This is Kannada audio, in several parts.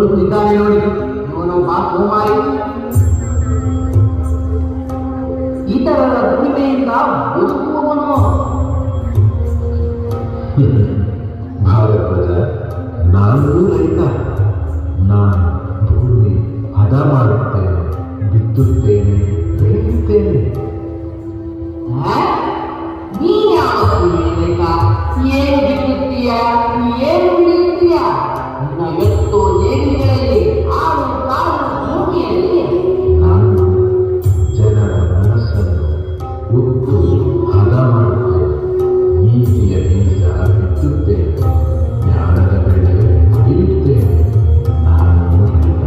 ಬರುತ್ತಿದ್ದಾನೆ ನೋಡಿ, ಇವನೊಬ್ಬ ಕೋಮಾರಿ. ಇತರರ ದುಡಿಮೆಯಿಂದ ಬದುಕುವವನು. ಭಾರತದ ನಾನು ರೈತ. ನಾನು ಭೂಮಿ ಹದ ಮಾಡುತ್ತೇನೆ, ಬಿತ್ತುತ್ತೇನೆ, ಬೆಳೆಯುತ್ತೇನೆ. ನೀನು ಯಾವ ರೈತ? ಏನು ಬಿತ್ತುತ್ತೀಯ, ಏನು ಬೆಳೆಯುತ್ತೀಯ? ನಿನ್ನ ಎತ್ತು ಏನಿಗಳಲ್ಲಿ ಆಡು ಕಾಡು ಭೂಮಿಯಲ್ಲಿ ನಾನು ಜನರ ಮನಸ್ಸನ್ನು ಉತ್ತು ಹದ ಮಾಡುತ್ತೇನೆ, ನೀತಿಯ ಬೀಜ ಬಿತ್ತುತ್ತೇನೆ, ಜ್ಞಾನದ ಬೆಳೆ ಬೆಳೆಯುತ್ತೇನೆ. ನಾನು ರೈತ.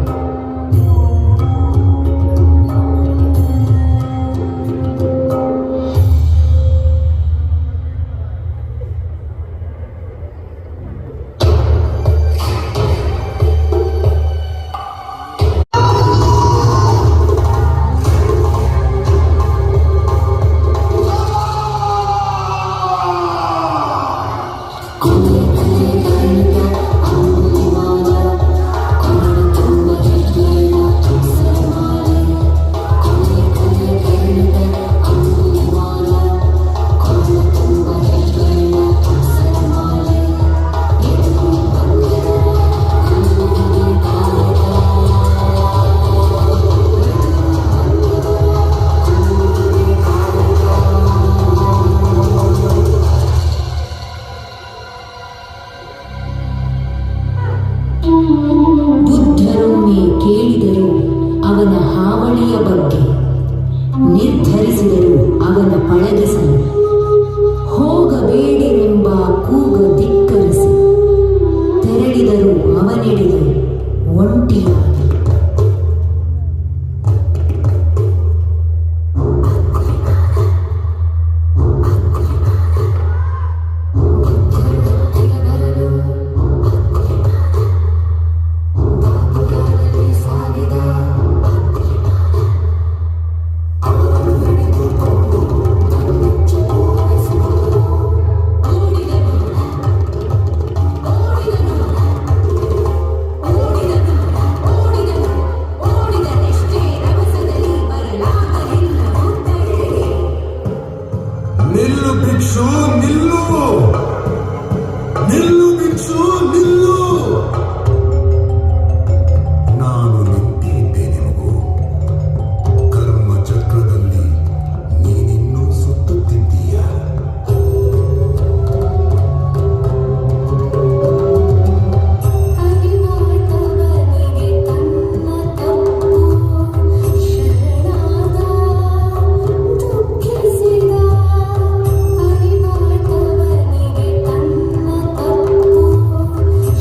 ಬುದ್ಧರೊಮ್ಮೆ ಕೇಳಿದರು ಅವನ ಹಾವಳಿಯ ಬಗ್ಗೆ, ನಿರ್ಧರಿಸಿದರು ಅವನ ಪಳಗಿಸಲು. ಹೋಗಬೇಡಿರೆಂಬ ಕೂಗ ಧಿಕ್ಕರಿಸಿ ತೆರಳಿದರು ಅವನೆಡೆಗೆ ಒಂಟಿಯಾಗಿ. ನಿಲ್ಲು ಭಿಕ್ಷು, ನಿಲ್ಲು, ನಿಲ್ಲು ಭಿಕ್ಷು, ನಿಲ್ಲು. ನಾನು ನಿಂತಿದ್ದೇನೆ ಮಗು. ಕರ್ಮ ಚಕ್ರದಲ್ಲಿ ನೀನಿನ್ನೂ ಸುತ್ತುತ್ತಿದ್ದೀಯ.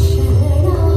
ಶರಣ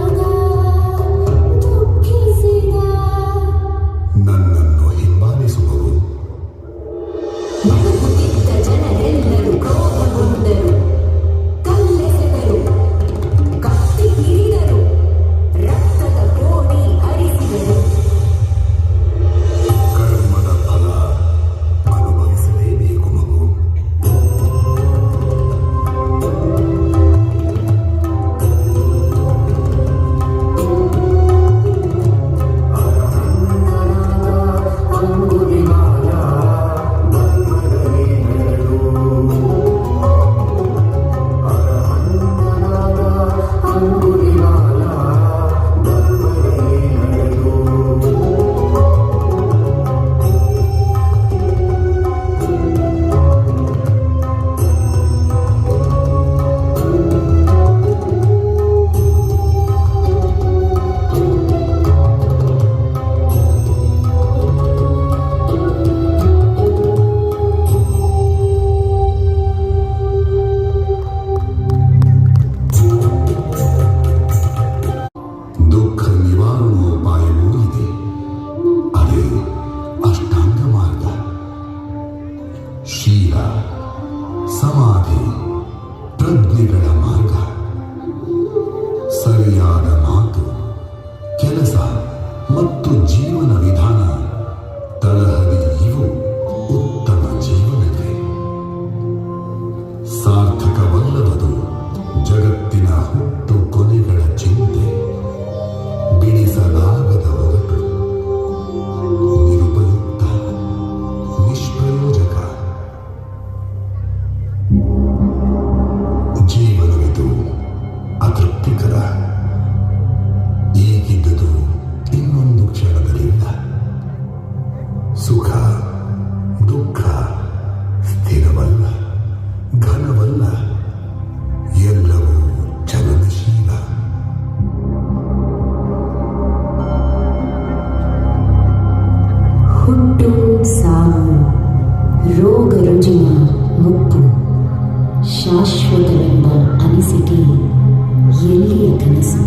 ಶಾಶ್ವತವೆಂಬ ಅನಿಸಿಕೆ ಎಲ್ಲಿಯ ಕನಸು?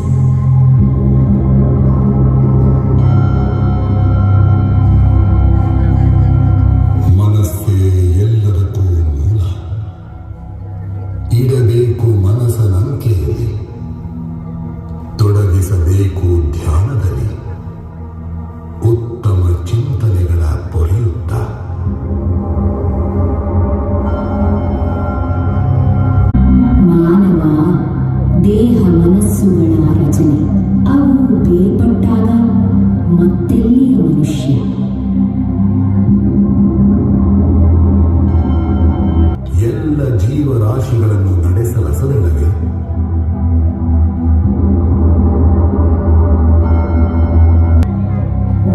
ಮನಸ್ಸೇ ಎಲ್ಲದಕ್ಕೂ ಮೂಲ. ಇಡಬೇಕು ಮನಸ್ಸನಂಕೆಯಲ್ಲಿ, ತೊಡಗಿಸಬೇಕು ಧ್ಯಾನದಲ್ಲಿ, ಉತ್ತಮ ಚಿಂತನೆಗಳ ಪೊರೆಯುತ್ತ. ಮಾನವ ದೇಹ ಮನಸ್ಸುಗಳ ರಚನೆ. ಅವು ಬೇರ್ಪಟ್ಟಾಗ ಮತ್ತೆಲ್ಲಿಯ ಮನುಷ್ಯ? ಎಲ್ಲ ಜೀವರಾಶಿಗಳನ್ನು ನಡೆಸಲಸದಳವೇ?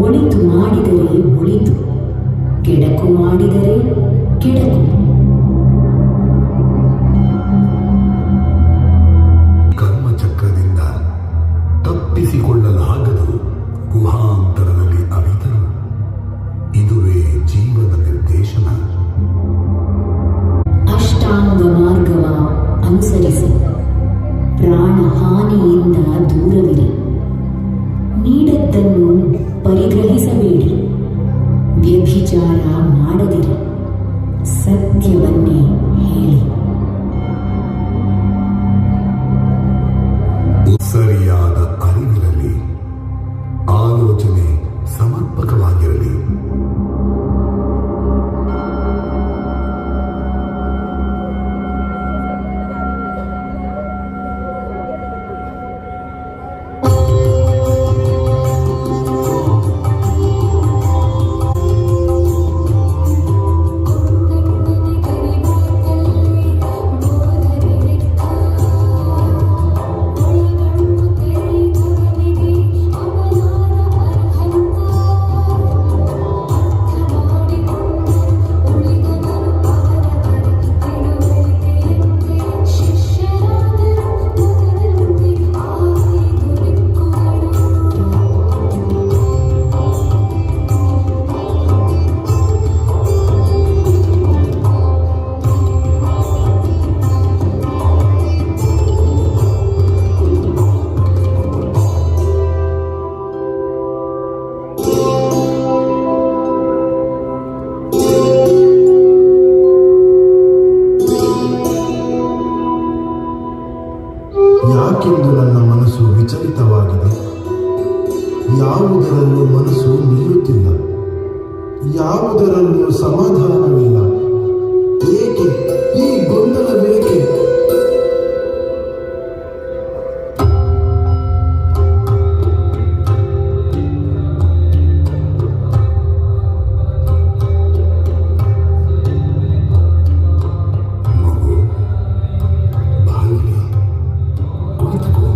ಒಳಿತು ಮಾಡಿದರೆ ಒಳಿತು, ಕೆಡಕು ಮಾಡಿದರೆ ಕೆಡಕು. ಕರ್ಮಚಕ್ರದಿಂದ ತಪ್ಪಿಸಿಕೊಳ್ಳಲಾಗದು ಗುಹಾಂತರದಲ್ಲಿ ಅವಿತರು. ಇದುವೇ ಜೀವನ ನಿರ್ದೇಶನ. ಅಷ್ಟಾಂಗ ಮಾರ್ಗವ ಅನುಸರಿಸಿ ಪ್ರಾಣ ಹಾನಿಯಿಂದ ದೂರವಿರಿ. ನೀಡದ್ದನ್ನು ಪರಿಗ್ರಹಿಸಬೇಡಿ. ವ್ಯಭಿಚಾರ ಮಾಡದಿರಿ. ಸತ್ಯವನ್ನೇ ಹೇಳಿ. ಸರಿಯಾದ ಅರಿವಿರಲಿ. ಆಲೋಚನೆ ಸಮರ್ಪಕವಾಗಿರಲಿ. ಯಾಕೆಂದು ನನ್ನ ಮನಸ್ಸು ವಿಚಲಿತವಾಗಿದೆ. ಯಾವುದರಲ್ಲೂ ಮನಸ್ಸು ನಿಲ್ಲುತ್ತಿಲ್ಲ. ಯಾವುದರಲ್ಲೂ ಸಮಾಧಾನವಿಲ್ಲ. ಏಕೆ ಈ ಗೊಂದಲವೇಕೆ? ಮಗು, ಬಾಯಿಲಿ ಕುಳಿತುಕೋ.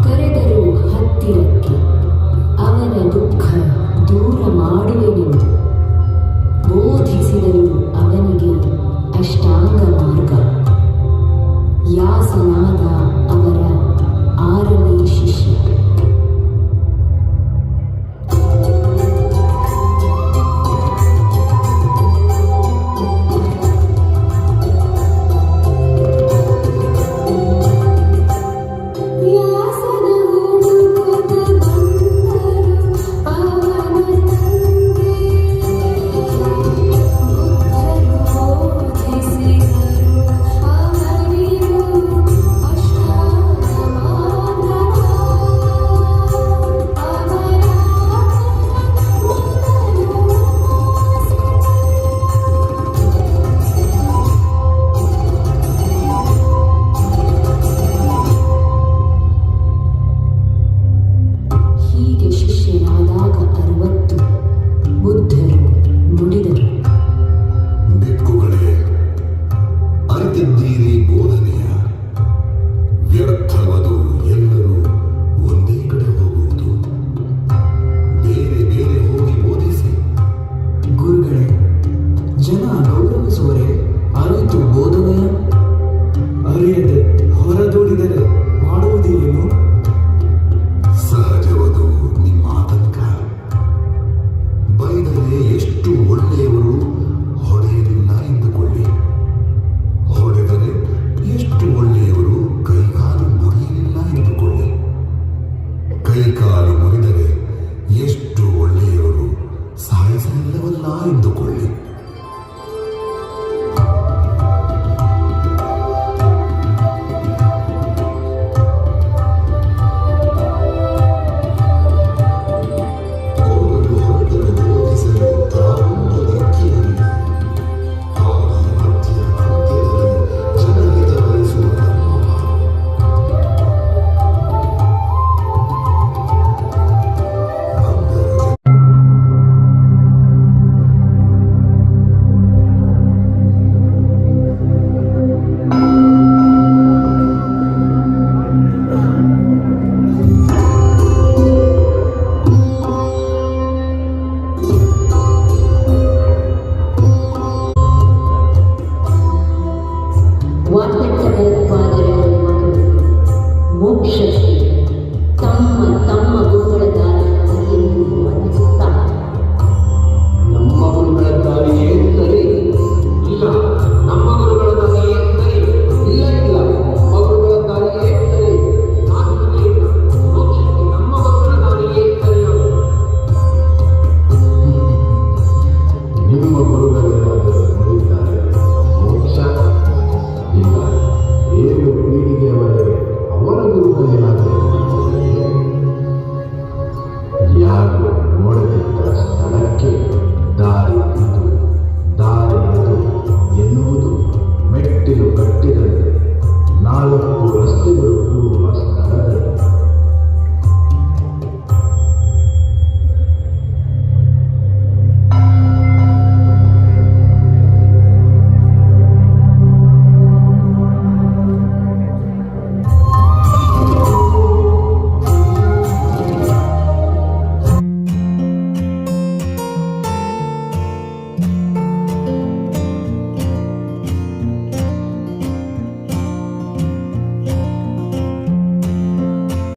ಕರೆದರೂ ಹತ್ತಿರಕ್ಕೆ ಅವನ ದುಃಖ ದೂರ ಮಾಡುವೆನೆಂದು ಬೋಧಿಸಿದರು ಅವನಿಗೆ ಅಷ್ಟಾಂಗ ಮಾರ್ಗ. ಯಾಸನಾದ ಅವರ 6ನೇ ಶಿಷ್ಯ. ಹೀಗೆ ಶಿಷ್ಯನಾದಾಗ 60 ಬುದ್ಧರು ನುಡಿದರು. ಭಿಕ್ಕುಗಳೇ, ಅರಿತಿದ್ದೀರಿ